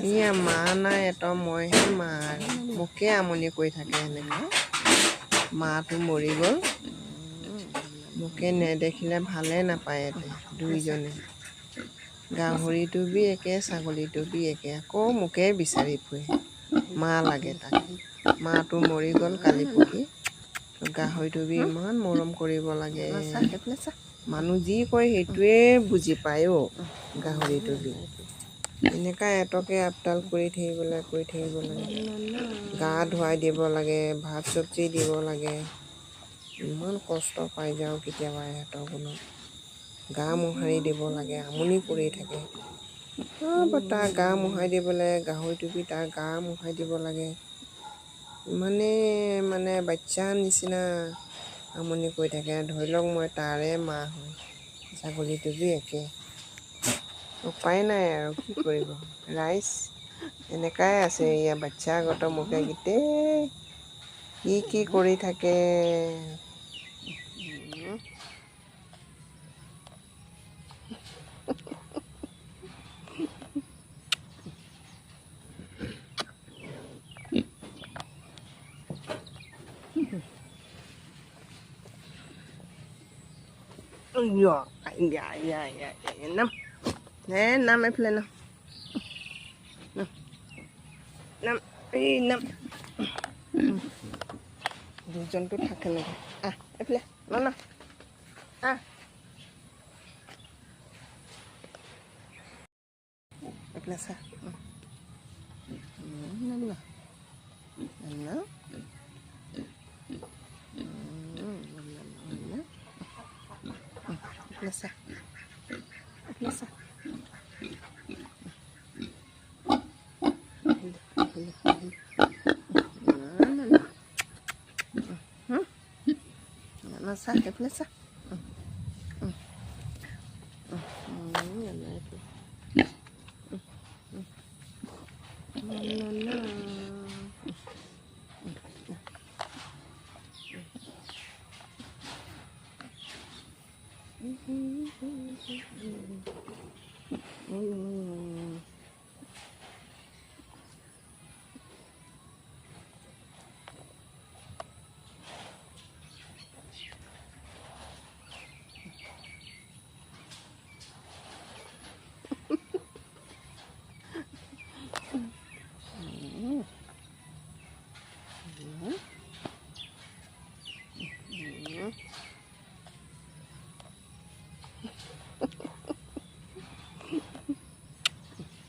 ইয়া মা নাই এটা মইহে মা আৰু মোকে আমনি কৰি থাকে এনেকৈ মাটো মৰি গ'ল মোকে নেদেখিলে ভালে নাপায় এতে দুইজনে গাহৰিটো বি একে ছাগলীটো বি একে আকৌ মোকে বিচাৰি ফুৰে মা লাগে তাক মাটো মৰি গ'ল কালি পৰহি গাহৰিটো বি ইমান মৰম কৰিব লাগে মানুহ যি কয় সেইটোৱে বুজি পায় অ গাহৰিটো বি এনেকুৱা এটকে আপডাল কৰি থাকিব লাগে গা ধুৱাই দিব লাগে ভাত চব্জি দিব লাগে ইমান কষ্ট পাই যাওঁ কেতিয়াবা ইহঁতৰ গুণত গা মোহাৰি দিব লাগে আমনি কৰি থাকে তাৰ গা মোহাৰি দিবলৈ গাহৰিটো বি তাৰ গা মোহাৰি দিব লাগে মানে বাচ্চাৰ নিচিনা আমনি কৰি থাকে ধৰি লওক মই তাৰে মা হয় ছাগলীটো বি একে উপায় নাই আৰু কি কৰিব ৰাইজ এনেকাই আছে এয়া বাচ্চাগত মোকে গোটেই কি কৰি থাকে নাম নাম এইফালে নাম নাম এই নাম দুজনটো থাকে নেকি এইফালে না এইফালে চা Nasa. Nasa. Nasa. Nasa.